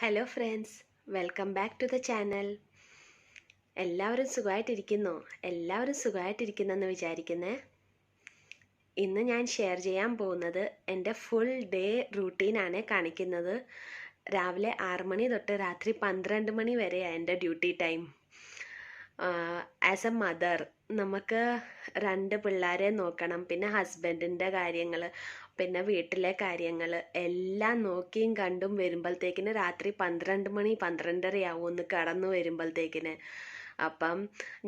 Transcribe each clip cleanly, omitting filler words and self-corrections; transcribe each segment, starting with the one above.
Hello friends, welcome back to the channel. എല്ലാവരും സുഖമായിട്ടിരിക്കുന്നോ? എല്ലാവരും സുഖമായിട്ടിരിക്കുന്നെന്ന് വിചാരിക്കുന്നേ. ഇന്ന് ഞാൻ ഷെയർ ചെയ്യാൻ പോകുന്നത് എൻ്റെ ഫുൾ ഡേ റൂട്ടീനാണ് കാണിക്കുന്നത്. രാവിലെ 6 മണി തൊട്ട് രാത്രി 12 മണി വരെയാണ് എൻ്റെ duty time. As A mother നമുക്ക് 2 പിള്ളേരെ നോക്കണം, പിന്നെ ഹസ്ബൻഡിൻ്റെ കാര്യങ്ങൾ, പിന്നെ വീട്ടിലെ കാര്യങ്ങൾ എല്ലാം നോക്കിയും കണ്ടും വരുമ്പോഴത്തേക്കിന് രാത്രി 12 മണി 12:30 ആവും ഒന്ന് കടന്നു വരുമ്പോഴത്തേക്കിന്. അപ്പം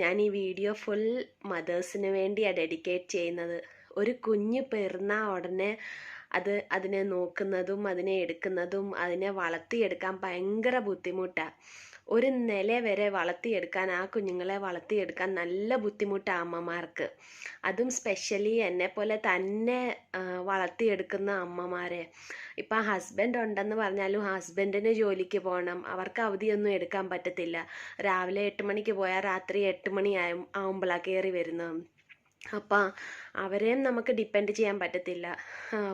ഞാൻ ഈ വീഡിയോ ഫുൾ മദേഴ്സിന് വേണ്ടിയാണ് ഡെഡിക്കേറ്റ് ചെയ്യുന്നത്. ഒരു കുഞ്ഞ് പിറന്ന ഉടനെ അതിനെ നോക്കുന്നതും അതിനെ എടുക്കുന്നതും അതിനെ വളർത്തിയെടുക്കാൻ ഭയങ്കര ബുദ്ധിമുട്ടാണ്. ഒരു നില വരെ വളർത്തിയെടുക്കാൻ, ആ കുഞ്ഞുങ്ങളെ വളർത്തിയെടുക്കാൻ നല്ല ബുദ്ധിമുട്ടാണ് അമ്മമാർക്ക്. അതും സ്പെഷ്യലി എന്നെപ്പോലെ തന്നെ വളർത്തിയെടുക്കുന്ന അമ്മമാരെ. ഇപ്പം ഹസ്ബൻഡ് ഉണ്ടെന്ന് പറഞ്ഞാലും ഹസ്ബൻഡിന് ജോലിക്ക് പോകണം, അവർക്ക് അവധിയൊന്നും എടുക്കാൻ പറ്റത്തില്ല. രാവിലെ 8 മണിക്ക് പോയാൽ രാത്രി 8 മണി ആവുമ്പോഴാണ് കയറി വരുന്നത്. അപ്പം അവരെയും നമുക്ക് ഡിപ്പെൻഡ് ചെയ്യാൻ പറ്റത്തില്ല.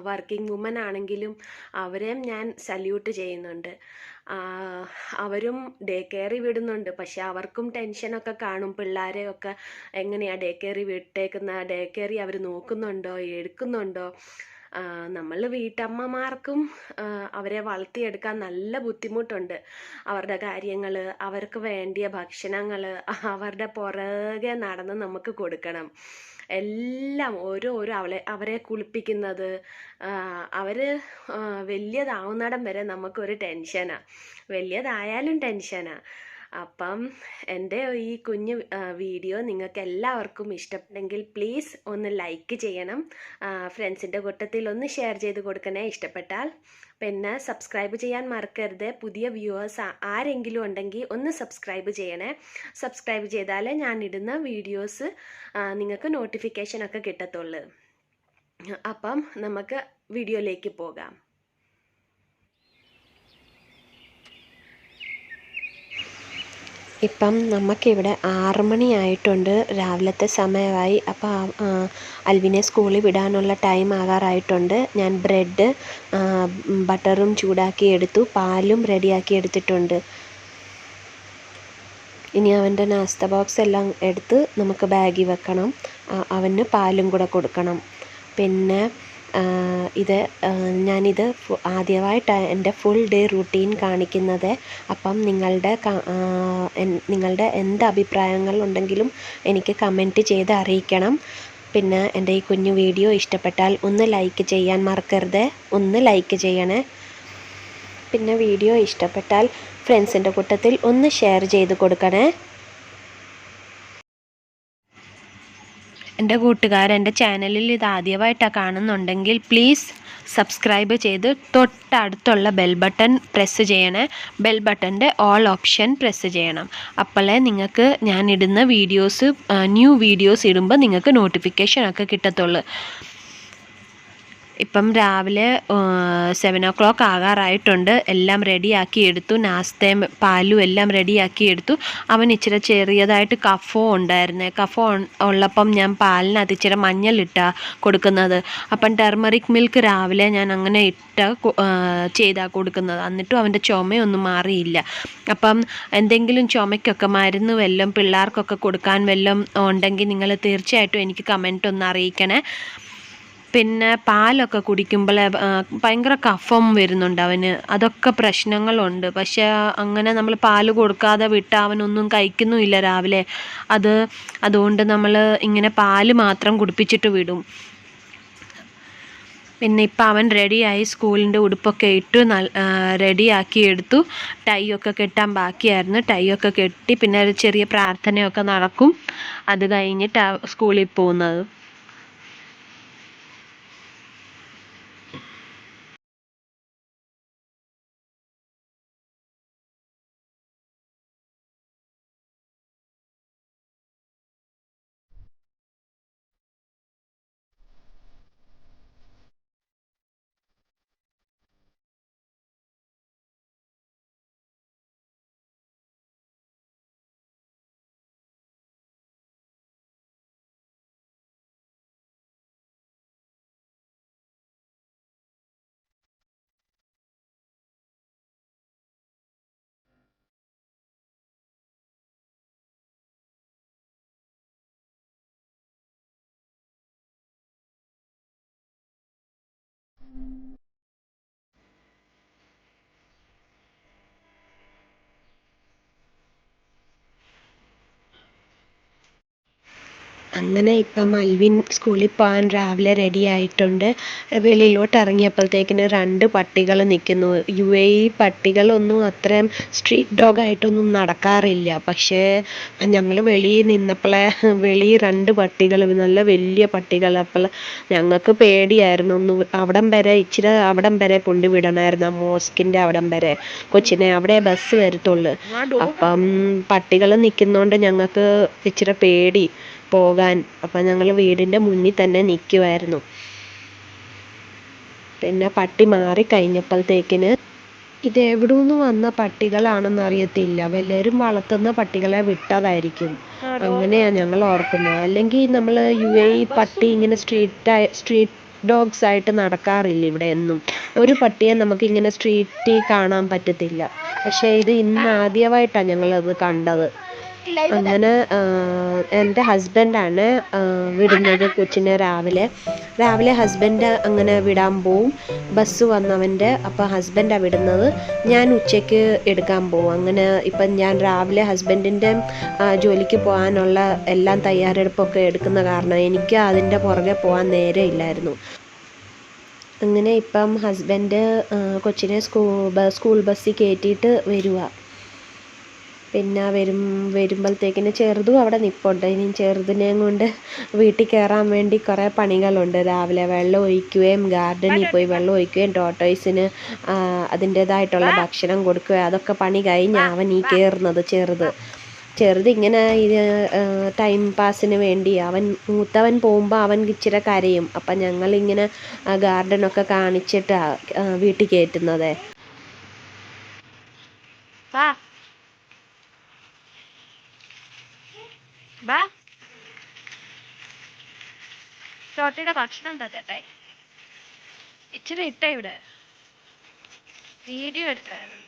വർക്കിംഗ് വുമൻ ആണെങ്കിലും അവരെയും ഞാൻ സല്യൂട്ട് ചെയ്യുന്നുണ്ട്. അവരും ഡേ കെയറിൽ വിടുന്നുണ്ട്, പക്ഷെ അവർക്കും ടെൻഷനൊക്കെ കാണും. പിള്ളേരെയൊക്കെ എങ്ങനെയാണ് ഡേ കെയറിൽ വിട്ടേക്കുന്ന, ഡേ കെയറിൽ അവർ നോക്കുന്നുണ്ടോ, എടുക്കുന്നുണ്ടോ. നമ്മൾ വീട്ടമ്മമാർക്കും അവരെ വളർത്തിയെടുക്കാൻ നല്ല ബുദ്ധിമുട്ടുണ്ട്. അവരുടെ കാര്യങ്ങൾ, അവർക്ക് വേണ്ടിയ ഭക്ഷണങ്ങൾ അവരുടെ പുറകെ നടന്ന് നമുക്ക് കൊടുക്കണം. എല്ലാം ഓരോരോ അവരെ കുളിപ്പിക്കുന്നത്, അവർ വലിയതാവുന്നിടം വരെ നമുക്കൊരു ടെൻഷനാണ്. വലിയതായാലും ടെൻഷനാണ്. അപ്പം എൻ്റെ ഈ കുഞ്ഞു വീഡിയോ നിങ്ങൾക്ക് എല്ലാവർക്കും ഇഷ്ടപ്പെട്ടെങ്കിൽ പ്ലീസ് ഒന്ന് ലൈക്ക് ചെയ്യണം. ഫ്രണ്ട്സിൻ്റെ കൂട്ടത്തിൽ ഒന്ന് ഷെയർ ചെയ്ത് കൊടുക്കണേ ഇഷ്ടപ്പെട്ടാൽ. പിന്നെ സബ്സ്ക്രൈബ് ചെയ്യാൻ മറക്കരുത്. പുതിയ വ്യൂവേഴ്സ് ആരെങ്കിലും ഉണ്ടെങ്കിൽ ഒന്ന് സബ്സ്ക്രൈബ് ചെയ്യണേ. സബ്സ്ക്രൈബ് ചെയ്താലേ ഞാൻ ഇടുന്ന വീഡിയോസ് നിങ്ങൾക്ക് നോട്ടിഫിക്കേഷനൊക്കെ കിട്ടത്തുള്ളൂ. അപ്പം നമുക്ക് വീഡിയോയിലേക്ക് പോകാം. ഇപ്പം നമുക്കിവിടെ 6 മണിയായിട്ടുണ്ട്, രാവിലത്തെ സമയമായി. അപ്പോൾ അൽവിനെ സ്കൂളിൽ വിടാനുള്ള ടൈം ആകാറായിട്ടുണ്ട്. ഞാൻ ബ്രെഡ് ബട്ടറും ചൂടാക്കി എടുത്തു, പാലും റെഡിയാക്കി എടുത്തിട്ടുണ്ട്. ഇനി അവൻ്റെ നാസ്ത ബോക്സ് എല്ലാം എടുത്ത് നമുക്ക് ബാഗിൽ വെക്കണം. അവന് പാലും കൂടെ കൊടുക്കണം. പിന്നെ ഞാനിത് ആദ്യമായിട്ടാണ് എൻ്റെ ഫുൾ ഡേ റൂട്ടീൻ കാണിക്കുന്നത്. അപ്പം നിങ്ങളുടെ എന്ത് അഭിപ്രായങ്ങളുണ്ടെങ്കിലും എനിക്ക് കമൻറ്റ് ചെയ്ത് അറിയിക്കണം. പിന്നെ എൻ്റെ ഈ കുഞ്ഞു വീഡിയോ ഇഷ്ടപ്പെട്ടാൽ ഒന്ന് ലൈക്ക് ചെയ്യാൻ മറക്കരുത്, ഒന്ന് ലൈക്ക് ചെയ്യണേ. പിന്നെ വീഡിയോ ഇഷ്ടപ്പെട്ടാൽ ഫ്രണ്ട്സിൻ്റെ കൂട്ടത്തിൽ ഒന്ന് ഷെയർ ചെയ്ത് കൊടുക്കണേ. എൻ്റെ എൻ്റെ ചാനലിൽ ഇത് ആദ്യമായിട്ടാണ് കാണുന്നുണ്ടെങ്കിൽ പ്ലീസ് സബ്സ്ക്രൈബ് ചെയ്ത് തൊട്ടടുത്തുള്ള ബെൽ ബട്ടൺ പ്രസ് ചെയ്യണേ. ബെൽ ബട്ടൻ്റെ ഓൾ ഓപ്ഷൻ പ്രസ് ചെയ്യണം. അപ്പോഴേ നിങ്ങൾക്ക് ഞാൻ ഇടുന്ന വീഡിയോസ്, ന്യൂ വീഡിയോസ് ഇടുമ്പോൾ നിങ്ങൾക്ക് നോട്ടിഫിക്കേഷനൊക്കെ കിട്ടത്തുള്ളൂ. ഇപ്പം രാവിലെ 7 o'clock ആകാറായിട്ടുണ്ട്. എല്ലാം റെഡിയാക്കി എടുത്തു, നാസ്തയും പാലും എല്ലാം റെഡിയാക്കി എടുത്തു. അവൻ ഇച്ചിരി ചെറിയതായിട്ട് കഫവും ഉണ്ടായിരുന്നേ. കഫം ഉള്ളപ്പം ഞാൻ പാലിനകത്ത് ഇച്ചിരി മഞ്ഞളിട്ടാണ് കൊടുക്കുന്നത്. അപ്പം ടെർമറിക് മിൽക്ക് രാവിലെ ഞാൻ അങ്ങനെ ചെയ്താണ് കൊടുക്കുന്നത്. എന്നിട്ടും അവൻ്റെ ചുമയൊന്നും മാറിയില്ല. അപ്പം എന്തെങ്കിലും ചുമയ്ക്കൊക്കെ മരുന്ന് വല്ലതും പിള്ളേർക്കൊക്കെ കൊടുക്കാൻ വല്ലതും ഉണ്ടെങ്കിൽ നിങ്ങൾ തീർച്ചയായിട്ടും എനിക്ക് കമൻറ്റ് ഒന്ന് അറിയിക്കണേ. പിന്നെ പാലൊക്കെ കുടിക്കുമ്പോൾ ഭയങ്കര കഫം വരുന്നുണ്ട് അവന്. അതൊക്കെ പ്രശ്നങ്ങളുണ്ട്. പക്ഷേ അങ്ങനെ നമ്മൾ പാല് കൊടുക്കാതെ വിട്ടാൽ അവനൊന്നും കഴിക്കുന്നുമില്ല രാവിലെ. അതുകൊണ്ട് നമ്മൾ ഇങ്ങനെ പാല് മാത്രം കുടിപ്പിച്ചിട്ട് വിടും. പിന്നെ ഇപ്പം അവൻ റെഡിയായി, സ്കൂളിൻ്റെ ഉടുപ്പൊക്കെ ഇട്ട് റെഡിയാക്കി എടുത്തു. ടൈ ഒക്കെ കെട്ടാൻ ബാക്കിയായിരുന്നു, ടൈ ഒക്കെ കെട്ടി. പിന്നെ ഒരു ചെറിയ പ്രാർത്ഥനയൊക്കെ നടക്കും. അത് കഴിഞ്ഞിട്ടാണ് സ്കൂളിൽ പോകുന്നത്. അങ്ങനെ ഇപ്പം അൽവിൻ സ്കൂളിൽ പോകാൻ രാവിലെ റെഡി ആയിട്ടുണ്ട്. വെളിയിലോട്ട് ഇറങ്ങിയപ്പോഴത്തേക്കിന് 2 പട്ടികൾ നിൽക്കുന്നു. പട്ടികളൊന്നും അത്രയും സ്ട്രീറ്റ് ഡോഗ് ആയിട്ടൊന്നും നടക്കാറില്ല. പക്ഷേ ഞങ്ങൾ വെളിയിൽ നിന്നപ്പോഴേ വെളിയിൽ 2 പട്ടികൾ, നല്ല വലിയ പട്ടികൾ. അപ്പോൾ ഞങ്ങൾക്ക് പേടിയായിരുന്നു. ഇച്ചിരി അവിടം വരെ കൊണ്ടുവിടണമായിരുന്നു, ആ മോസ്കിൻ്റെ അവിടം വരെ കൊച്ചിനെ. അവിടെ ബസ് വരത്തുള്ളൂ. അപ്പം പട്ടികൾ നിൽക്കുന്നതുകൊണ്ട് ഞങ്ങൾക്ക് ഇച്ചിരി പേടി പോകാൻ. അപ്പം ഞങ്ങൾ വീടിൻ്റെ മുന്നിൽ തന്നെ നിൽക്കുമായിരുന്നു. പിന്നെ പട്ടി മാറിക്കഴിഞ്ഞപ്പോഴത്തേക്കിന് ഇത് എവിടുന്ന് വന്ന പട്ടികളാണെന്ന് അറിയത്തില്ല. വല്ലവരും വളർത്തുന്ന പട്ടികളെ വിട്ടതായിരിക്കും. അങ്ങനെയാണ് ഞങ്ങൾ ഓർക്കുന്നത്. അല്ലെങ്കിൽ നമ്മൾ പട്ടി ഇങ്ങനെ സ്ട്രീറ്റ് ഡോഗ്സ് ആയിട്ട് നടക്കാറില്ല ഇവിടെ എന്നും. ഒരു പട്ടിയെ നമുക്കിങ്ങനെ സ്ട്രീറ്റിൽ കാണാൻ പറ്റത്തില്ല. പക്ഷേ ഇത് ഇന്ന് ആദ്യമായിട്ടാണ് ഞങ്ങളത് കണ്ടത്. അങ്ങനെ എൻ്റെ ഹസ്ബൻഡാണ് വിടുന്നത് കൊച്ചിനെ. രാവിലെ ഹസ്ബൻഡ് അങ്ങനെ വിടാൻ പോവും. ബസ് വന്നവൻ്റെ. അപ്പോൾ ഹസ്ബൻഡാണ് വിടുന്നത്. ഞാൻ ഉച്ചയ്ക്ക് എടുക്കാൻ പോവും. അങ്ങനെ ഇപ്പം ഞാൻ രാവിലെ ഹസ്ബൻഡിൻ്റെ ജോലിക്ക് പോകാനുള്ള എല്ലാം തയ്യാറെടുപ്പൊക്കെ എടുക്കുന്ന കാരണം എനിക്ക് അതിൻ്റെ പുറകെ പോകാൻ നേരമില്ലായിരുന്നു. അങ്ങനെ ഇപ്പം ഹസ്ബൻഡ് കൊച്ചിനെ സ്കൂൾ ബസ്സിൽ കയറ്റിയിട്ട് വരുവാ. പിന്നെ വരുമ്പോഴത്തേക്കിന് ചെറുതും അവിടെ നിൽപ്പുണ്ട്. ഇനി ചെറുതിനെയും കൊണ്ട് വീട്ടിൽ കയറാൻ വേണ്ടി കുറേ പണികളുണ്ട്. രാവിലെ വെള്ളം ഒഴിക്കുകയും ഗാർഡനിൽ പോയി വെള്ളം ഒഴിക്കുകയും ടോർട്ടോയ്സിന് അതിൻ്റേതായിട്ടുള്ള ഭക്ഷണം കൊടുക്കുകയും അതൊക്കെ പണി കഴിഞ്ഞ് അവൻ ഈ കയറുന്നത്. ചെറുതിങ്ങനെ ടൈം പാസിന് വേണ്ടി മൂത്തവൻ പോകുമ്പോൾ അവൻ ഇച്ചിരി കരയും. അപ്പം ഞങ്ങളിങ്ങനെ ഗാർഡനൊക്കെ കാണിച്ചിട്ടാണ് വീട്ടിൽ കയറ്റുന്നത്. ചോട്ടയുടെ ഭക്ഷണം തരട്ടെ? ഇച്ചിരി ഇട്ടേ ഇവിടെ വീഡിയോ എടുത്തായിരുന്നു.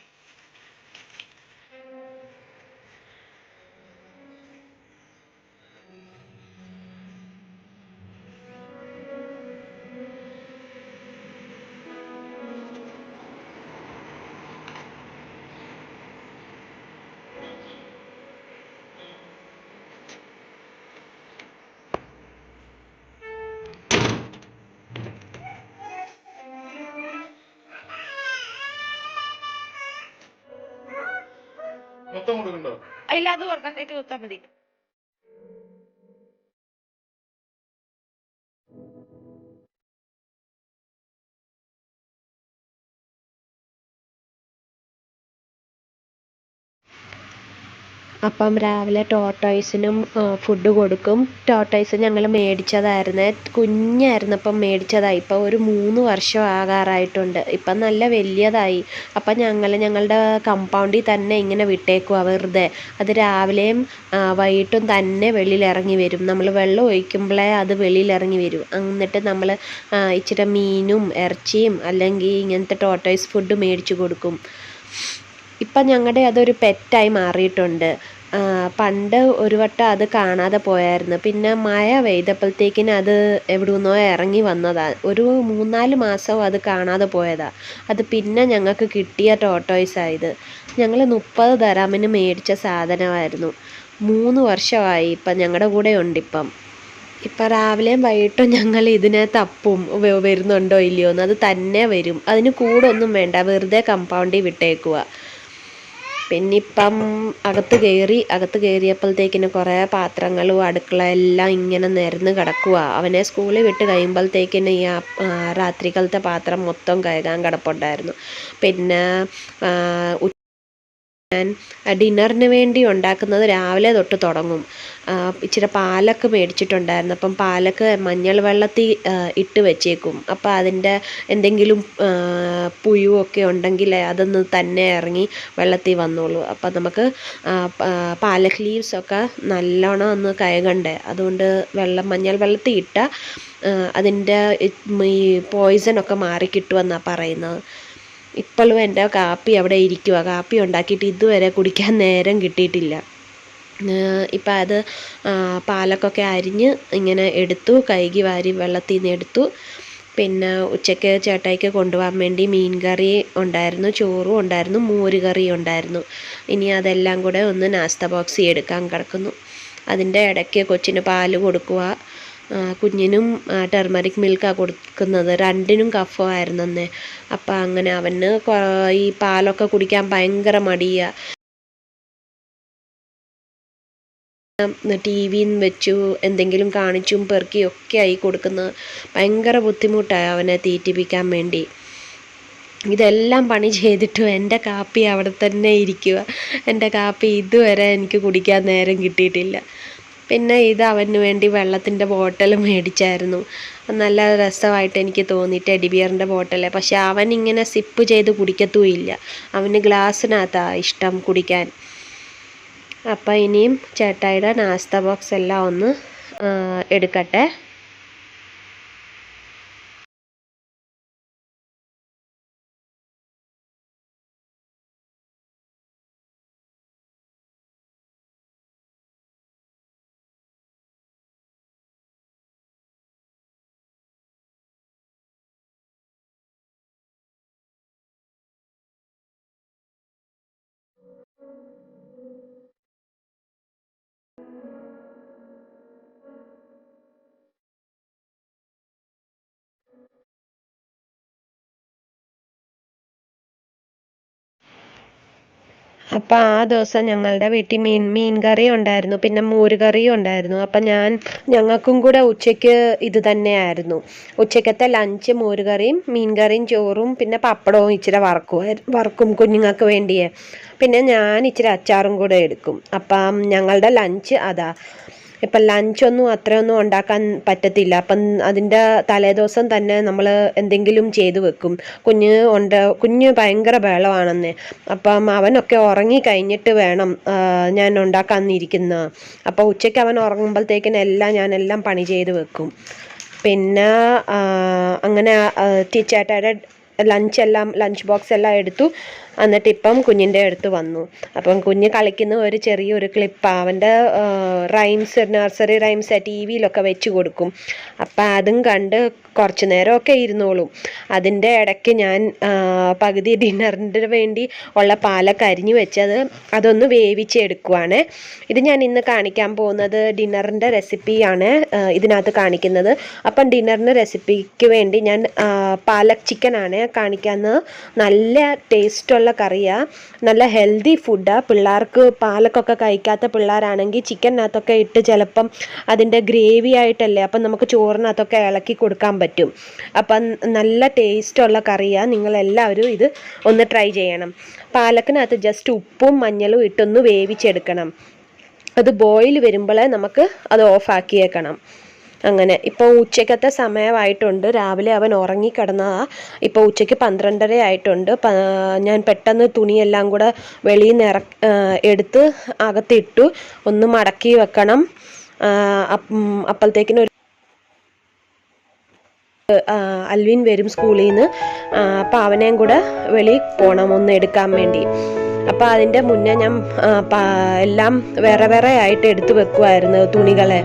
ഇല്ല, അത് കൊടുക്കാനായിട്ട് കൊടുത്താൽ മതി. അപ്പം രാവിലെ ടോർട്ടോയ്സിനും ഫുഡ് കൊടുക്കും. ടോർട്ടോയ്സ് ഞങ്ങൾ മേടിച്ചതായിരുന്നു. കുഞ്ഞായിരുന്നപ്പം മേടിച്ചതാണ്. ഇപ്പം ഒരു 3 വർഷം ആകാറായിട്ടുണ്ട്. ഇപ്പം നല്ല വലിയതായി. അപ്പം ഞങ്ങളുടെ കമ്പൗണ്ടിൽ തന്നെ ഇങ്ങനെ വിട്ടേക്കുവാ വെറുതെ. അത് രാവിലെയും വൈകിട്ടും തന്നെ വെളിയിലിറങ്ങി വരും. നമ്മൾ വെള്ളം ഒഴിക്കുമ്പോഴേ അത് വെളിയിലിറങ്ങി വരും. എന്നിട്ട് നമ്മൾ ഇച്ചിരി മീനും ഇറച്ചിയും അല്ലെങ്കിൽ ഇങ്ങനത്തെ ടോർട്ടോയ്സ് ഫുഡ് മേടിച്ച് കൊടുക്കും. ഇപ്പം ഞങ്ങളുടെ അതൊരു പെറ്റായി മാറിയിട്ടുണ്ട്. പണ്ട് ഒരു വട്ടം അത് കാണാതെ പോയായിരുന്നു. പിന്നെ മഴ പെയ്തപ്പോഴത്തേക്കിന് അത് എവിടുന്നോ ഇറങ്ങി വന്നതാണ്. ഒരു 3-4 മാസം അത് കാണാതെ പോയതാണ്. അത് പിന്നെ ഞങ്ങൾക്ക് കിട്ടിയ ടോർട്ടോയ്സായത്. ഞങ്ങൾ 30 ദിർഹമിന് മേടിച്ച സാധനമായിരുന്നു. 3 വർഷമായി ഇപ്പം ഞങ്ങളുടെ കൂടെ ഉണ്ട്. ഇപ്പം രാവിലെയും വൈകിട്ടും ഞങ്ങൾ ഇതിനെ തപ്പും വരുന്നുണ്ടോ ഇല്ലയോ എന്ന്. അത് തന്നെ വരും. അതിന് കൂടൊന്നും വേണ്ട, വെറുതെ കമ്പൗണ്ടിൽ വിട്ടേക്കുക. പിന്നിപ്പം അകത്ത് കയറിയപ്പോഴത്തേക്കിന് കുറേ പാത്രങ്ങളും അടുക്കള എല്ലാം ഇങ്ങനെ നിരന്ന് കിടക്കുക. അവനെ സ്കൂളിൽ വിട്ട് കഴിയുമ്പോഴത്തേക്കിന് ഈ രാത്രികാലത്തെ പാത്രം മൊത്തം കഴുകാൻ കിടപ്പുണ്ടായിരുന്നു. പിന്നെ ഞാൻ ഡിന്നറിന് വേണ്ടി ഉണ്ടാക്കുന്നത് രാവിലെ തൊട്ട് തുടങ്ങും. ഇച്ചിരി പാലൊക്കെ മേടിച്ചിട്ടുണ്ടായിരുന്നു. അപ്പം പാലൊക്കെ മഞ്ഞൾ വെള്ളത്തിൽ ഇട്ട് വെച്ചേക്കും. അപ്പം അതിൻ്റെ എന്തെങ്കിലും പുഴുവൊക്കെ ഉണ്ടെങ്കിൽ അതൊന്ന് തന്നെ ഇറങ്ങി വെള്ളത്തിൽ വന്നോളൂ. അപ്പം നമുക്ക് പാലക് ലീവ്സൊക്കെ നല്ലോണം ഒന്ന് കഴുകണ്ടേ. അതുകൊണ്ട് മഞ്ഞൾ വെള്ളത്തിൽ ഇട്ടാൽ അതിൻ്റെ ഈ പോയിസണൊക്കെ മാറിക്കിട്ടുമെന്നാണ് പറയുന്നത്. ഇപ്പോഴും എൻ്റെ കാപ്പി അവിടെ ഇരിക്കുക. കാപ്പി ഉണ്ടാക്കിയിട്ട് ഇതുവരെ കുടിക്കാൻ നേരം കിട്ടിയിട്ടില്ല. ഇപ്പം അത് പാലക്കൊക്കെ അരിഞ്ഞ് ഇങ്ങനെ എടുത്തു, കഴുകി വാരി വെള്ളത്തിൽ നിന്ന് എടുത്തു. പിന്നെ ഉച്ചയ്ക്ക് ചേട്ടായിക്ക് കൊണ്ടുപോകാൻ വേണ്ടി മീൻ കറി ഉണ്ടായിരുന്നു, ചോറും ഉണ്ടായിരുന്നു, മോര് കറിയും ഉണ്ടായിരുന്നു. ഇനി അതെല്ലാം കൂടെ ഒന്ന് നാസ്ത ബോക്സിൽ എടുക്കാൻ കിടക്കുന്നു. അതിൻ്റെ ഇടയ്ക്ക് കൊച്ചിന് പാല് കൊടുക്കുക. കുഞ്ഞിനും ടെർമറിക് മിൽക്കാണ് കൊടുക്കുന്നത്. രണ്ടിനും കഫമായിരുന്നു അന്ന്. അപ്പം അങ്ങനെ അവന് ഈ പാലൊക്കെ കുടിക്കാൻ ഭയങ്കര മടിയാണ്. ടി വിയും വെച്ചു എന്തെങ്കിലും കാണിച്ചും പെറുക്കിയും ഒക്കെ ആയി കൊടുക്കുന്നത് ഭയങ്കര ബുദ്ധിമുട്ടാണ് അവനെ തീറ്റിപ്പിക്കാൻ വേണ്ടി. ഇതെല്ലാം പണി ചെയ്തിട്ടും എൻ്റെ കാപ്പി അവിടെ തന്നെ ഇരിക്കുക. എൻ്റെ കാപ്പി ഇതുവരെ എനിക്ക് കുടിക്കാൻ നേരം കിട്ടിയിട്ടില്ല. പിന്നെ ഇത് അവന് വേണ്ടി വെള്ളത്തിൻ്റെ ബോട്ടൽ മേടിച്ചായിരുന്നു. നല്ല രസമായിട്ട് എനിക്ക് തോന്നി, ടെഡി ബിയറിൻ്റെ ബോട്ടൽ. പക്ഷെ അവൻ ഇങ്ങനെ സിപ്പ് ചെയ്ത് കുടിക്കത്തുമില്ല. അവന് ഗ്ലാസ്സിനകത്താണ് ഇഷ്ടം കുടിക്കാൻ. അപ്പം ഇനിയും ചേട്ടായിയുടെ നാസ്ത ബോക്സ് എല്ലാം ഒന്ന് എടുക്കട്ടെ. അപ്പം ആ ദിവസം ഞങ്ങളുടെ വീട്ടിൽ മീൻ കറി ഉണ്ടായിരുന്നു, പിന്നെ മോര് കറിയും ഉണ്ടായിരുന്നു. അപ്പം ഞങ്ങൾക്കും കൂടെ ഉച്ചയ്ക്ക് ഇത് തന്നെയായിരുന്നു. ഉച്ചയ്ക്കത്തെ ലഞ്ച് മോര് കറിയും മീൻ കറിയും ചോറും പിന്നെ പപ്പടവും ഇച്ചിരി വറക്കും കുഞ്ഞുങ്ങൾക്ക് വേണ്ടിയേ. പിന്നെ ഞാൻ ഇച്ചിരി അച്ചാറും കൂടെ എടുക്കും. അപ്പം ഞങ്ങളുടെ ലഞ്ച് അതാ. ഇപ്പം ലഞ്ചൊന്നും അത്രയൊന്നും ഉണ്ടാക്കാൻ പറ്റത്തില്ല. അപ്പം അതിൻ്റെ തലേദിവസം തന്നെ നമ്മൾ എന്തെങ്കിലും ചെയ്തു വെക്കും. കുഞ്ഞ് ഭയങ്കര ബഹളമാണെന്നേ. അപ്പം അവനൊക്കെ ഉറങ്ങി കഴിഞ്ഞിട്ട് വേണം ഞാൻ ഉണ്ടാക്കാനിരിക്കുന്നത്. അപ്പോൾ ഉച്ചയ്ക്ക് അവൻ ഉറങ്ങുമ്പോഴത്തേക്കിനെല്ലാം ഞാനെല്ലാം പണി ചെയ്ത് വെക്കും. പിന്നെ അങ്ങനെ ചേട്ടായുടെ ലഞ്ച് ബോക്സ് എല്ലാം എടുത്തു. എന്നിട്ട് ഇപ്പം കുഞ്ഞിൻ്റെ അടുത്ത് വന്നു. അപ്പം കുഞ്ഞ് കളിക്കുന്ന ഒരു ചെറിയൊരു ക്ലിപ്പാണ്. അവൻ്റെ നഴ്സറി റൈംസ് ടി വിയിലൊക്കെ വെച്ച് കൊടുക്കും. അപ്പം അതും കണ്ട് കുറച്ച് നേരമൊക്കെ ഇരുന്നോളും. അതിൻ്റെ ഇടയ്ക്ക് ഞാൻ പകുതി ഡിന്നറിൻ്റെ വേണ്ടി ഉള്ള പാലൊക്കെ അരിഞ്ഞു വെച്ചത് അതൊന്ന് വേവിച്ചെടുക്കുവാണ്. ഇത് ഞാൻ ഇന്ന് കാണിക്കാൻ പോകുന്നത് ഡിന്നറിൻ്റെ റെസിപ്പിയാണ് ഇതിനകത്ത് കാണിക്കുന്നത്. അപ്പം ഡിന്നറിൻ്റെ റെസിപ്പിക്ക് വേണ്ടി ഞാൻ പാലക് ചിക്കനാണ് കാണിക്കുന്നത്. നല്ല ടേസ്റ്റുള്ള കറിയാണ്, നല്ല ഹെൽത്തി ഫുഡാണ്. പിള്ളേർക്ക് പാലക്കൊക്കെ കഴിക്കാത്ത പിള്ളേരാണെങ്കിൽ ചിക്കനകത്തൊക്കെ ഇട്ട് ചിലപ്പം അതിൻ്റെ ഗ്രേവി ആയിട്ടല്ലേ, അപ്പം നമുക്ക് ചോറിനകത്തൊക്കെ ഇളക്കി കൊടുക്കാൻ പറ്റും. അപ്പം നല്ല ടേസ്റ്റുള്ള കറിയാണ്. നിങ്ങളെല്ലാവരും ഇത് ഒന്ന് ട്രൈ ചെയ്യണം. പാലക്കിനകത്ത് ജസ്റ്റ് ഉപ്പും മഞ്ഞളും ഇട്ടൊന്ന് വേവിച്ചെടുക്കണം. അത് ബോയിൽ വരുമ്പോഴേ നമുക്ക് അത് ഓഫാക്കിയേക്കണം. അങ്ങനെ ഇപ്പോൾ ഉച്ചയ്ക്കത്തെ സമയമായിട്ടുണ്ട്. രാവിലെ അവൻ ഉറങ്ങിക്കിടന്നതാണ്. ഇപ്പോൾ ഉച്ചയ്ക്ക് 12:30 ആയിട്ടുണ്ട്. ഞാൻ പെട്ടെന്ന് തുണിയെല്ലാം കൂടെ വെളിയിൽ നിന്ന് എടുത്ത് അകത്തിട്ടു. ഒന്ന് മടക്കി വെക്കണം. അപ്പോഴത്തേക്കിനും അൽവിൻ വരും സ്കൂളിൽ നിന്ന്. അപ്പോൾ അവനെയും കൂടെ വെളിയിൽ പോകണം ഒന്ന് എടുക്കാൻ വേണ്ടി. അപ്പോൾ അതിൻ്റെ മുന്നേ ഞാൻ എല്ലാം വേറെ വേറെ ആയിട്ട് എടുത്ത് വെക്കുമായിരുന്നു തുണികളെ.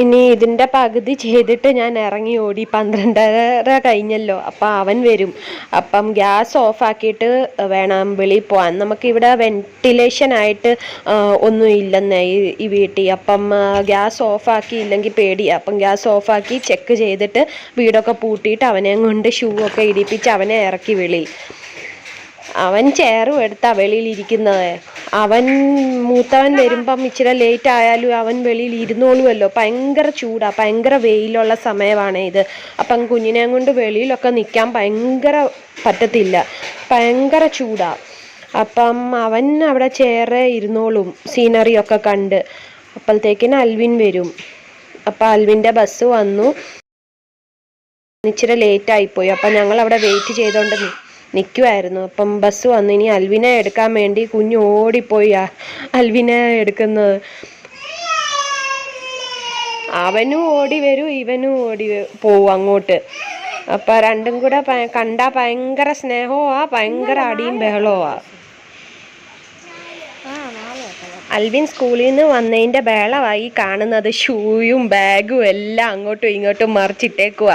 ഇനി ഇതിൻ്റെ പകുതി ചെയ്തിട്ട് ഞാൻ ഇറങ്ങി ഓടി. 12:30 കഴിഞ്ഞല്ലോ. അപ്പം അവൻ വരും. അപ്പം ഗ്യാസ് ഓഫാക്കിയിട്ട് വേണം വെളിയിൽ പോകാൻ. നമുക്കിവിടെ വെന്റിലേഷനായിട്ട് ഒന്നും ഇല്ലെന്നേ ഈ വീട്ടിൽ. അപ്പം ഗ്യാസ് ഓഫാക്കിയില്ലെങ്കിൽ പേടിയാണ്. അപ്പം ഗ്യാസ് ഓഫാക്കി ചെക്ക് ചെയ്തിട്ട് വീടൊക്കെ പൂട്ടിയിട്ട് അവനെയും കൊണ്ട് ഷൂ ഒക്കെ ഇടിപ്പിച്ച് അവനെ ഇറക്കി വെളിയിൽ. അവൻ ചെയറും എടുത്താ വെളിയിൽ ഇരിക്കുന്നത്. മൂത്തവൻ വരുമ്പം ഇച്ചിരി ലേറ്റ് ആയാലും അവൻ വെളിയിൽ ഇരുന്നോളുമല്ലോ. ഭയങ്കര ചൂടാണ്, ഭയങ്കര വെയിലുള്ള സമയമാണ് ഇത്. അപ്പം കുഞ്ഞിനെ കൊണ്ട് വെളിയിലൊക്കെ നിൽക്കാൻ പറ്റത്തില്ല, ഭയങ്കര ചൂടാണ്. അപ്പം അവൻ അവിടെ ചെയറേ ഇരുന്നോളും സീനറിയൊക്കെ കണ്ട്. അപ്പോഴത്തേക്കിന് അൽവിൻ വരും. അപ്പം അൽവിൻ്റെ ബസ് വന്നു. ഇച്ചിരി ലേറ്റായിപ്പോയി. അപ്പം ഞങ്ങൾ അവിടെ വെയിറ്റ് ചെയ്തുകൊണ്ട് നിൽക്കുമായിരുന്നു. അപ്പം ബസ് വന്നു. ഇനി അൽവിനെ എടുക്കാൻ വേണ്ടി കുഞ്ഞ് ഓടിപ്പോയി അൽവിനെ എടുക്കുന്നത്. അവനും ഓടി വരും, ഇവനും ഓടി പോവും അങ്ങോട്ട്. അപ്പം രണ്ടും കൂടെ കണ്ടാൽ ഭയങ്കര സ്നേഹവുമാ, ഭയങ്കര അടിയും ബഹളവുമാ. അൽവിൻ സ്കൂളിൽ നിന്ന് വന്നതിൻ്റെ ബഹളമായി കാണുന്നത്. ഷൂയും ബാഗും എല്ലാം അങ്ങോട്ടും ഇങ്ങോട്ടും മറിച്ചിട്ടേക്കുക.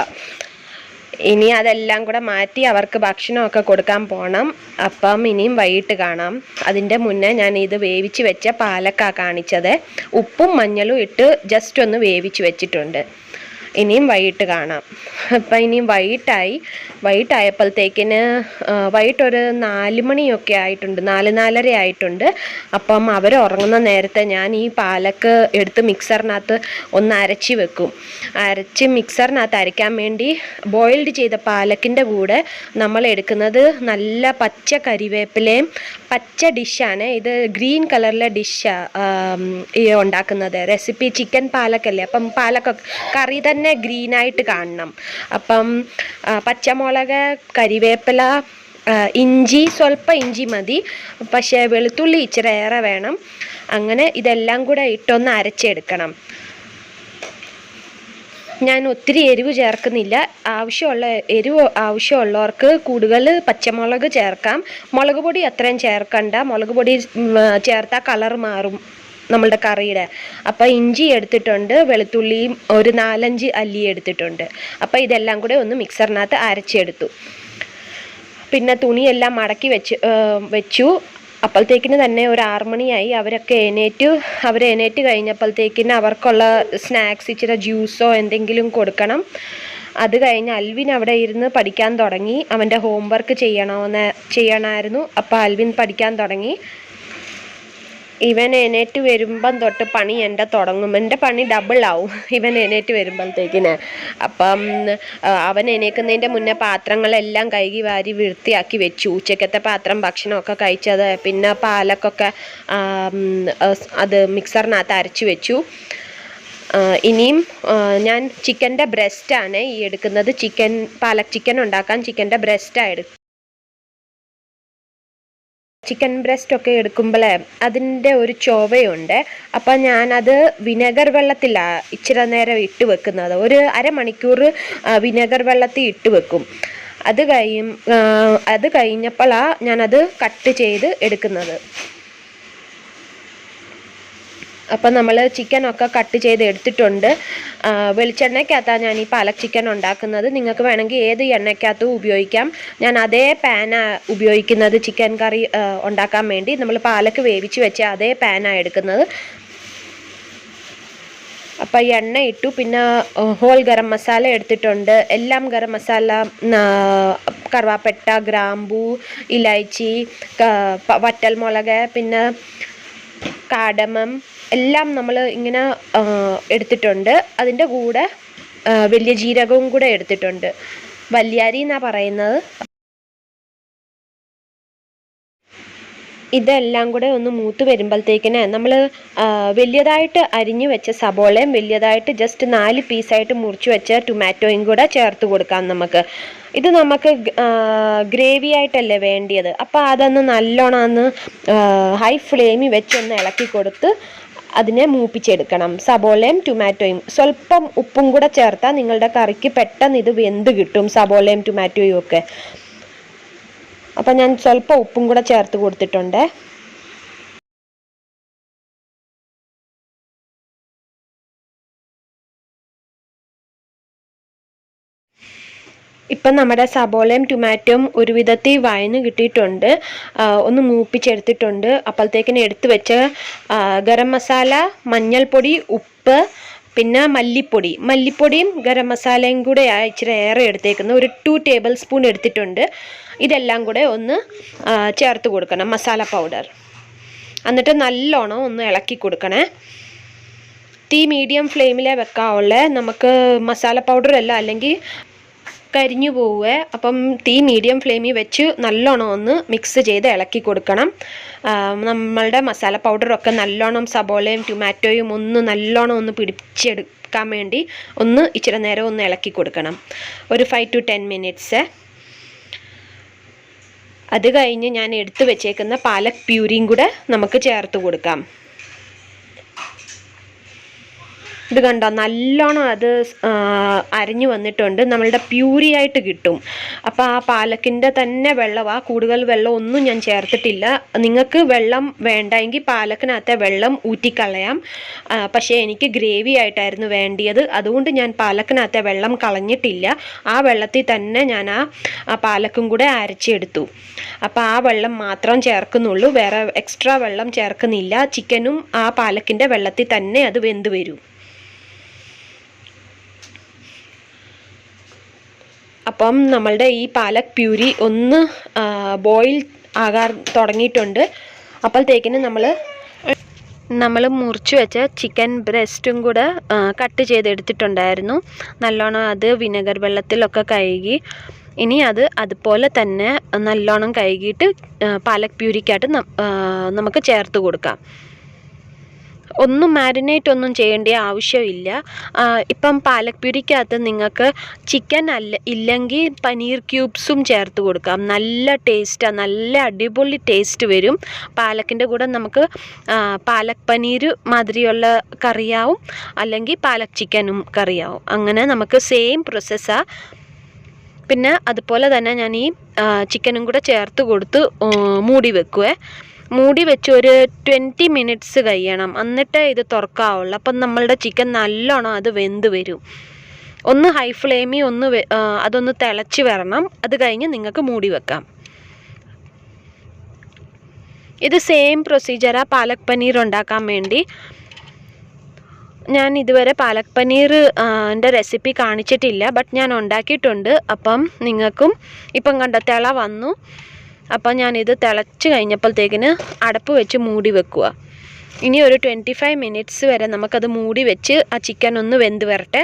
ഇനി അതെല്ലാം കൂടെ മാറ്റി അവർക്ക് ഭക്ഷണമൊക്കെ കൊടുക്കാൻ പോകണം. അപ്പം ഇനിയും വൈകിട്ട് കാണാം. അതിൻ്റെ മുന്നേ ഞാൻ ഇത് വേവിച്ച് വെച്ച പാലക്കാ കാണിച്ചത്. ഉപ്പും മഞ്ഞളും ഇട്ട് ജസ്റ്റ് ഒന്ന് വേവിച്ച് വെച്ചിട്ടുണ്ട്. ഇനിയും വൈകിട്ട് കാണാം. അപ്പം ഇനിയും വൈകിട്ടായപ്പോഴത്തേക്കിന് വൈകിട്ടൊരു 4 മണിയൊക്കെ ആയിട്ടുണ്ട്, 4-4:30 ആയിട്ടുണ്ട്. അപ്പം അവർ ഉറങ്ങുന്ന നേരത്തെ ഞാൻ ഈ പാലക്ക് എടുത്ത് മിക്സറിനകത്ത് ഒന്ന് അരച്ച് വെക്കും. മിക്സറിനകത്ത് അരയ്ക്കാൻ വേണ്ടി ബോയിൽഡ് ചെയ്ത പാലക്കിൻ്റെ കൂടെ നമ്മൾ എടുക്കുന്നത് നല്ല പച്ച കരിവേപ്പിലയും പച്ച ഡിഷാണ് ഇത്. ഗ്രീൻ കളറിലെ ഡിഷാണ് ഉണ്ടാക്കുന്നത്. റെസിപ്പി ചിക്കൻ പാലക്കല്ലേ, അപ്പം പാലക്കൊക്കെ കറി തന്നെ ഗ്രീനായിട്ട് കാണണം. അപ്പം പച്ചമുളക്, കരിവേപ്പില, ഇഞ്ചി, സ്വല്പം ഇഞ്ചി മതി, പക്ഷേ വെളുത്തുള്ളി ഇച്ചിരി ഏറെ വേണം. അങ്ങനെ ഇതെല്ലാം കൂടെ ഇട്ടൊന്ന് അരച്ചെടുക്കണം. ഞാൻ ഒത്തിരി എരിവ് ചേർക്കുന്നില്ല. എരിവ് ആവശ്യമുള്ളവർക്ക് കൂടുതൽ പച്ചമുളക് ചേർക്കാം. മുളക് പൊടി അത്രയും ചേർക്കണ്ട. മുളക് പൊടി ചേർത്താൽ കളർ മാറും നമ്മളുടെ കറിയുടെ. അപ്പം ഇഞ്ചി എടുത്തിട്ടുണ്ട്, വെളുത്തുള്ളിയും ഒരു 4-5 അല്ലി എടുത്തിട്ടുണ്ട്. അപ്പം ഇതെല്ലാം കൂടെ ഒന്ന് മിക്സറിനകത്ത് അരച്ചെടുത്തു. പിന്നെ തുണിയെല്ലാം മടക്കി വെച്ചു. അപ്പോഴത്തേക്കിന് തന്നെ ഒരു 6 മണിയായി. അവരൊക്കെ എണീറ്റ് കഴിഞ്ഞപ്പോഴത്തേക്കിന് അവർക്കുള്ള സ്നാക്സ്, ഇച്ചിരി ജ്യൂസോ എന്തെങ്കിലും കൊടുക്കണം. അത് കഴിഞ്ഞ് അൽവിൻ അവിടെ ഇരുന്ന് പഠിക്കാൻ തുടങ്ങി. അവൻ്റെ ഹോംവർക്ക് ചെയ്യണമായിരുന്നു. അപ്പോൾ അൽവിൻ പഠിക്കാൻ തുടങ്ങി. ഇവൻ എണീറ്റ് വരുമ്പം തൊട്ട് പണി എൻ്റെ തുടങ്ങും. എൻ്റെ പണി ഡബിൾ ആവും ഇവൻ എണീറ്റ് വരുമ്പോഴത്തേക്കിന്. അപ്പം അവൻ എണീക്കുന്നതിൻ്റെ മുന്നേ പാത്രങ്ങളെല്ലാം കഴുകി വാരി വൃത്തിയാക്കി വെച്ചു. ഉച്ചക്കത്തെ ഭക്ഷണമൊക്കെ കഴിച്ചത്. പിന്നെ പാലക്കൊക്കെ അത് മിക്സറിനകത്ത് അരച്ച് വെച്ചു. ഇനിയും ഞാൻ ചിക്കൻ്റെ ബ്രെസ്റ്റാണ് ഈ എടുക്കുന്നത്. പാലക് ചിക്കൻ ഉണ്ടാക്കാൻ ചിക്കൻ്റെ ബ്രെസ്റ്റാണ് എടുക്കുന്നത്. ചിക്കൻ ബ്രെസ്റ്റൊക്കെ എടുക്കുമ്പോഴേ അതിൻ്റെ ഒരു ചൊവയുണ്ട്. അപ്പം ഞാനത് വിനെഗർ വെള്ളത്തിലാണ് ഇച്ചിരി നേരം ഇട്ട് വെക്കുന്നത്. ഒരു അരമണിക്കൂർ വിനെഗർ വെള്ളത്തിൽ ഇട്ട് വെക്കും. അത് കഴിഞ്ഞപ്പോഴാണ് ഞാനത് കട്ട് ചെയ്ത് എടുക്കുന്നത്. അപ്പം നമ്മൾ ചിക്കനൊക്കെ കട്ട് ചെയ്ത് എടുത്തിട്ടുണ്ട്. വെളിച്ചെണ്ണയ്ക്കകത്താണ് ഞാൻ ഈ പാലക് ചിക്കൻ ഉണ്ടാക്കുന്നത്. നിങ്ങൾക്ക് വേണമെങ്കിൽ ഏത് എണ്ണയ്ക്കകത്തും ഉപയോഗിക്കാം. ഞാൻ അതേ പാനാണ് ഉപയോഗിക്കുന്നത് ചിക്കൻ കറി ഉണ്ടാക്കാൻ വേണ്ടി. നമ്മൾ പാലക്ക് വേവിച്ച് വെച്ച അതേ പാനാണ് എടുക്കുന്നത്. അപ്പം എണ്ണ ഇട്ടു. പിന്നെ ഹോൾ ഗരം മസാല എടുത്തിട്ടുണ്ട്. എല്ലാം ഗരം മസാല, കറുവാപ്പട്ട, ഗ്രാമ്പൂ, ഇലൈച്ചി, വറ്റൽമുളക്, പിന്നെ കാടമം എല്ലാം നമ്മൾ ഇങ്ങനെ എടുത്തിട്ടുണ്ട്. അതിൻ്റെ കൂടെ വലിയ ജീരകവും കൂടെ എടുത്തിട്ടുണ്ട്. വല്യാരി എന്നാണ് പറയുന്നത്. ഇതെല്ലാം കൂടെ ഒന്ന് മൂത്ത് വരുമ്പോഴത്തേക്കിന് നമ്മൾ വലിയതായിട്ട് അരിഞ്ഞു വെച്ച സബോളയും വലിയതായിട്ട് ജസ്റ്റ് 4 പീസായിട്ട് മുറിച്ച് വെച്ച ടൊമാറ്റോയും കൂടെ ചേർത്ത് കൊടുക്കാം നമുക്ക്. ഇത് നമുക്ക് ഗ്രേവി ആയിട്ടല്ലേ വേണ്ടിയത്. അപ്പോൾ അതൊന്ന് നല്ലോണം ഹൈ ഫ്ലെയിമിൽ വെച്ചൊന്ന് ഇളക്കി കൊടുത്ത് അതിനെ മൂപ്പിച്ചെടുക്കണം. സബോളയും ടൊമാറ്റോയും സ്വല്പം ഉപ്പും കൂടെ ചേർത്താൽ നിങ്ങളുടെ കറിക്ക് പെട്ടെന്ന് ഇത് വെന്ത് കിട്ടും, സബോളയും ടൊമാറ്റോയും ഒക്കെ. അപ്പം ഞാൻ സ്വല്പം ഉപ്പും കൂടെ ചേർത്ത് കൊടുത്തിട്ടുണ്ട്. ഇപ്പം നമ്മുടെ സബോളയും ടൊമാറ്റോയും ഒരു വിധത്തിൽ വഴന്ന് കിട്ടിയിട്ടുണ്ട്, ഒന്ന് മൂപ്പിച്ചെടുത്തിട്ടുണ്ട്. അപ്പോഴത്തേക്കിന് എടുത്ത് വെച്ച് ഗരം മസാല, മഞ്ഞൾപ്പൊടി, ഉപ്പ്, പിന്നെ മല്ലിപ്പൊടിയും ഗരം മസാലയും കൂടെ ഇച്ചിരി ഏറെ എടുത്തേക്കുന്നത്. ഒരു 2 ടേബിൾ സ്പൂൺ എടുത്തിട്ടുണ്ട്. ഇതെല്ലാം കൂടെ ഒന്ന് ചേർത്ത് കൊടുക്കണം, മസാല പൗഡർ. എന്നിട്ട് നല്ലോണം ഒന്ന് ഇളക്കി കൊടുക്കണേ. തീ മീഡിയം ഫ്ലെയിമിലേ വെക്കാവുള്ളേ. നമുക്ക് മസാല പൗഡറല്ല, അല്ലെങ്കിൽ കരിഞ്ഞു പോവുക. അപ്പം തീ മീഡിയം ഫ്ലെയിമിൽ വെച്ച് നല്ലോണം ഒന്ന് മിക്സ് ചെയ്ത് ഇളക്കി കൊടുക്കണം. നമ്മളുടെ മസാല പൗഡറൊക്കെ നല്ലോണം സബോളയും ടൊമാറ്റോയും നല്ലോണം ഒന്ന് പിടിച്ചെടുക്കാൻ വേണ്ടി ഇച്ചിരി നേരം ഒന്ന് ഇളക്കി കൊടുക്കണം, ഒരു 5 to 10 മിനിറ്റ്സ്. അത് കഴിഞ്ഞ് ഞാൻ എടുത്തു വെച്ചേക്കുന്ന പാലക് പ്യൂരിയും കൂടെ നമുക്ക് ചേർത്ത് കൊടുക്കാം. ഇത് കണ്ടോ, നല്ലോണം അത് അരിഞ്ഞു വന്നിട്ടുണ്ട്, നമ്മളുടെ പ്യൂരി ആയിട്ട് കിട്ടും. അപ്പോൾ ആ പാലക്കിൻ്റെ തന്നെ വെള്ളമാണ്, കൂടുതൽ വെള്ളം ഒന്നും ഞാൻ ചേർത്തിട്ടില്ല. നിങ്ങൾക്ക് വെള്ളം വേണ്ടെങ്കിൽ പാലക്കിനകത്തെ വെള്ളം ഊറ്റിക്കളയാം. പക്ഷേ എനിക്ക് ഗ്രേവി ആയിട്ടായിരുന്നു വേണ്ടിയത്, അതുകൊണ്ട് ഞാൻ പാലക്കിനകത്തെ വെള്ളം കളഞ്ഞിട്ടില്ല. ആ വെള്ളത്തിൽ തന്നെ ഞാൻ ആ പാലക്കും കൂടെ അരച്ചെടുത്തു. അപ്പോൾ ആ വെള്ളം മാത്രം ചേർക്കുന്നുള്ളൂ, വേറെ എക്സ്ട്രാ വെള്ളം ചേർക്കുന്നില്ല. ചിക്കനും ആ പാലക്കിൻ്റെ വെള്ളത്തിൽ തന്നെ അത് വെന്ത് വരും. അപ്പം നമ്മളുടെ ഈ പാലക് പ്യൂരി ഒന്ന് ബോയിൽ ആകാൻ തുടങ്ങിയിട്ടുണ്ട്. അപ്പോഴത്തേക്കിന് നമ്മൾ മുറിച്ച് വെച്ച ചിക്കൻ ബ്രെസ്റ്റും കൂടെ കട്ട് ചെയ്തെടുത്തിട്ടുണ്ടായിരുന്നു. നല്ലോണം അത് വിനെഗർ വെള്ളത്തിലൊക്കെ കഴുകി, ഇനി അത് അതുപോലെ തന്നെ നല്ലോണം കഴുകിയിട്ട് പാലക് പ്യൂരിക്കായിട്ട് നമുക്ക് ചേർത്ത് കൊടുക്കാം. ഒന്നും മാരിനേറ്റ് ഒന്നും ചെയ്യേണ്ട ആവശ്യമില്ല. ഇപ്പം പാലക് പ്യൂരിക്കകത്ത് നിങ്ങൾക്ക് ചിക്കൻ ഇല്ലെങ്കിൽ പനീർ ക്യൂബ്സും ചേർത്ത് കൊടുക്കാം. നല്ല ടേസ്റ്റാണ്, നല്ല അടിപൊളി ടേസ്റ്റ് വരും. പാലക്കിൻ്റെ കൂടെ നമുക്ക് പാലക് പനീർ മാതിരിയുള്ള കറിയാവും, അല്ലെങ്കിൽ പാലക് ചിക്കനും കറിയാവും. അങ്ങനെ നമുക്ക് സെയിം പ്രോസസ്സാണ്. പിന്നെ അതുപോലെ തന്നെ ഞാൻ ഈ ചിക്കനും കൂടെ ചേർത്ത് കൊടുത്ത് മൂടി വെക്കുവേ. മൂടി വെച്ച് ഒരു 20 മിനിറ്റ്സ് കഴിയണം, എന്നിട്ട് ഇത് തുറക്കാവുള്ളൂ. അപ്പം നമ്മളുടെ ചിക്കൻ നല്ലോണം അത് വെന്ത് വരും. ഒന്ന് ഹൈ ഫ്ലെയിമിൽ അതൊന്ന് തിളച്ച് വരണം. അത് കഴിഞ്ഞ് നിങ്ങൾക്ക് മൂടി വെക്കാം. ഇത് സെയിം പ്രൊസീജിയറാണ് പാലക് പനീർ ഉണ്ടാക്കാൻ വേണ്ടി. ഞാൻ ഇതുവരെ പാലക് പനീർ എൻ്റെ റെസിപ്പി കാണിച്ചിട്ടില്ല, ബട്ട് ഞാൻ ഉണ്ടാക്കിയിട്ടുണ്ട്. അപ്പം നിങ്ങൾക്കും ഇപ്പം കണ്ട തിള വന്നു. അപ്പം ഞാനിത് തിളച്ച് കഴിഞ്ഞപ്പോഴത്തേക്കിന് അടപ്പ് വെച്ച് മൂടി വെക്കുക. ഇനി ഒരു 25 മിനിറ്റ്സ് വരെ നമുക്കത് മൂടി വെച്ച് ആ ചിക്കൻ ഒന്ന് വെന്ത് വരട്ടെ.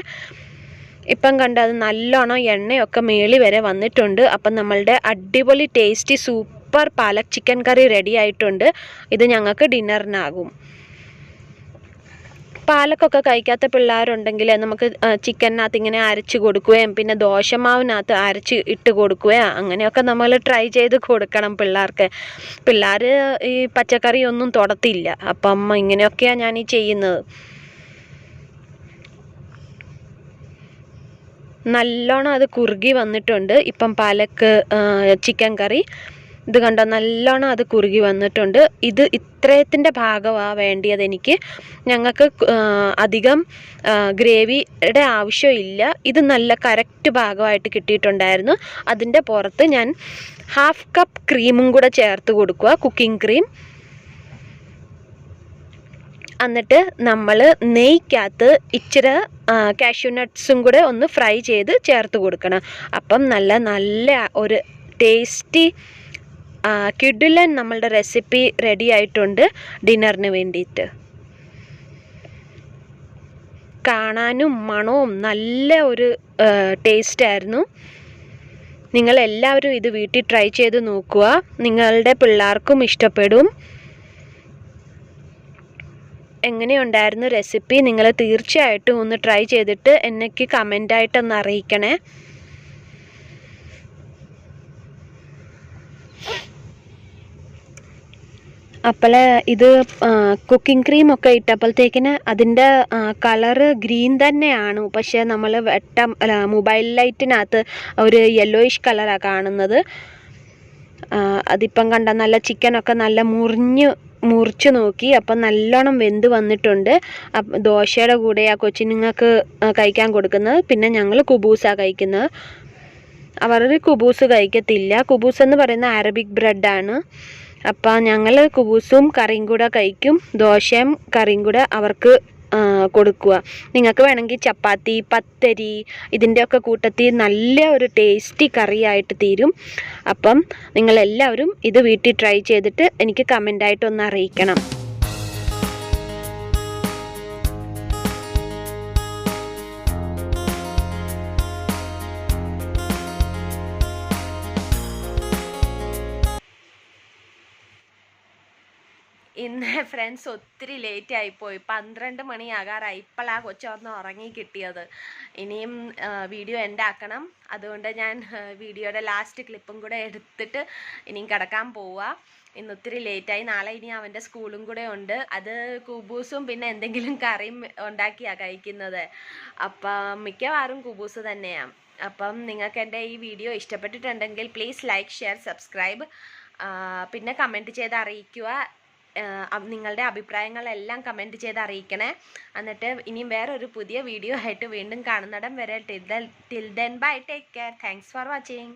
ഇപ്പം കണ്ട അത് നല്ലോണം എണ്ണയൊക്കെ മേളി വരെ വന്നിട്ടുണ്ട്. അപ്പം നമ്മളുടെ അടിപൊളി ടേസ്റ്റി സൂപ്പർ പാലക് ചിക്കൻ കറി റെഡി ആയിട്ടുണ്ട്. ഇത് ഞങ്ങൾക്ക് ഡിന്നറിനാകും. പാലക്കൊക്കെ കഴിക്കാത്ത പിള്ളേരുണ്ടെങ്കിൽ നമുക്ക് ചിക്കനകത്ത് ഇങ്ങനെ അരച്ച് കൊടുക്കുകയും പിന്നെ ദോശമാവിനകത്ത് അരച്ച് ഇട്ട് കൊടുക്കുകയോ അങ്ങനെയൊക്കെ നമ്മൾ ട്രൈ ചെയ്ത് കൊടുക്കണം പിള്ളേർക്ക്. പിള്ളേർ ഈ പച്ചക്കറി ഒന്നും തൊടത്തില്ല. അപ്പം ഇങ്ങനെയൊക്കെയാണ് ഞാൻ ഈ ചെയ്യുന്നത്. നല്ലോണം അത് കുറുകി വന്നിട്ടുണ്ട് ഇപ്പം പാലക്ക് ചിക്കൻ കറി. ഇത് കണ്ടോ, നല്ലോണം അത് കുറുകി വന്നിട്ടുണ്ട്. ഇത് ഇത്രയത്തിൻ്റെ ഭാഗമാണ് വേണ്ടിയത് എനിക്ക്. ഞങ്ങൾക്ക് അധികം ഗ്രേവിയുടെ ആവശ്യമില്ല. ഇത് നല്ല കറക്റ്റ് ഭാഗമായിട്ട് കിട്ടിയിട്ടുണ്ടായിരുന്നു. അതിൻ്റെ പുറത്ത് ഞാൻ 1/2 കപ്പ് ക്രീമും കൂടെ ചേർത്ത് കൊടുക്കുക, കുക്കിംഗ് ക്രീം. എന്നിട്ട് നമ്മൾ നെയ്ക്കകത്ത് ഇച്ചിരി കാഷ്യൂ നട്ട്സും കൂടെ ഒന്ന് ഫ്രൈ ചെയ്ത് ചേർത്ത് കൊടുക്കണം. അപ്പം നല്ല ഒരു ടേസ്റ്റി കിഡിലൻ നമ്മളുടെ റെസിപ്പി റെഡി ആയിട്ടുണ്ട് ഡിന്നറിന് വേണ്ടിയിട്ട്. കാണാനും മണവും നല്ല ഒരു ടേസ്റ്റായിരുന്നു. നിങ്ങളെല്ലാവരും ഇത് വീട്ടിൽ ട്രൈ ചെയ്ത് നോക്കുക, നിങ്ങളുടെ പിള്ളേർക്കും ഇഷ്ടപ്പെടും. എങ്ങനെയുണ്ടായിരുന്നു റെസിപ്പി? നിങ്ങൾ തീർച്ചയായിട്ടും ഒന്ന് ട്രൈ ചെയ്തിട്ട് എനിക്ക് കമൻ്റായിട്ടൊന്ന് അറിയിക്കണേ. അപ്പോൾ ഇത് കുക്കിംഗ് ക്രീമൊക്കെ ഇട്ടപ്പോഴത്തേക്കിന് അതിൻ്റെ കളറ് ഗ്രീൻ തന്നെയാണ്. പക്ഷേ നമ്മൾ മൊബൈൽ ലൈറ്റിനകത്ത് ഒരു യെല്ലോയിഷ് കളറാണ് കാണുന്നത്. അതിപ്പം കണ്ട നല്ല ചിക്കനൊക്കെ നല്ല മുറിച്ച് നോക്കി. അപ്പം നല്ലോണം വെന്ത് വന്നിട്ടുണ്ട്. ദോശയുടെ കൂടെ ആ കൊച്ചിനുങ്ങൾക്ക് കഴിക്കാൻ കൊടുക്കുന്നത്. പിന്നെ ഞങ്ങൾ കുബൂസാണ് കഴിക്കുന്നത്. അവർ കുബൂസ് കഴിക്കത്തില്ല. കുബൂസ് എന്ന് പറയുന്ന അറബിക് ബ്രെഡാണ്. അപ്പം ഞങ്ങൾ കുബൂസും കറിയും കൂടെ കഴിക്കും, ദോശയും കറിയും കൂടെ അവർക്ക് കൊടുക്കുക. നിങ്ങൾക്ക് വേണമെങ്കിൽ ചപ്പാത്തി, പത്തരി ഇതിൻ്റെയൊക്കെ കൂട്ടത്തിൽ നല്ല ഒരു ടേസ്റ്റി കറിയായിട്ട് തീരും. അപ്പം നിങ്ങളെല്ലാവരും ഇത് വീട്ടിൽ ട്രൈ ചെയ്തിട്ട് എനിക്ക് കമൻ്റായിട്ടൊന്ന് അറിയിക്കണം. ഇന്ന് ഫ്രണ്ട്സ് ഒത്തിരി ലേറ്റ് ആയിപ്പോയി, 12 മണിയാകാറായി. ഇപ്പോഴാണ് കൊച്ചൊന്ന് ഉറങ്ങി കിട്ടിയത്. ഇനിയും വീഡിയോ എൻ്റെ ആക്കണം. അതുകൊണ്ട് ഞാൻ വീഡിയോയുടെ ലാസ്റ്റ് ക്ലിപ്പും കൂടെ എടുത്തിട്ട് ഇനിയും കിടക്കാൻ പോവുക. ഇന്ന് ഒത്തിരി ലേറ്റായി. നാളെ ഇനി അവൻ്റെ സ്കൂളും കൂടെ ഉണ്ട്. അത് കുബൂസും പിന്നെ എന്തെങ്കിലും കറിയും ഉണ്ടാക്കിയാണ് കഴിക്കുന്നത്. അപ്പം മിക്കവാറും കുബൂസ് തന്നെയാണ്. അപ്പം നിങ്ങൾക്ക് എൻ്റെ ഈ വീഡിയോ ഇഷ്ടപ്പെട്ടിട്ടുണ്ടെങ്കിൽ പ്ലീസ് ലൈക്ക്, ഷെയർ, സബ്സ്ക്രൈബ്. പിന്നെ കമൻറ്റ് ചെയ്ത് അറിയിക്കുക. നിങ്ങളുടെ അഭിപ്രായങ്ങളെല്ലാം കമൻറ്റ് ചെയ്ത് അറിയിക്കണേ. എന്നിട്ട് ഇനിയും വേറൊരു പുതിയ വീഡിയോ ആയിട്ട് വീണ്ടും കാണുന്നിടം വരെ till then bye, take care, thanks for watching.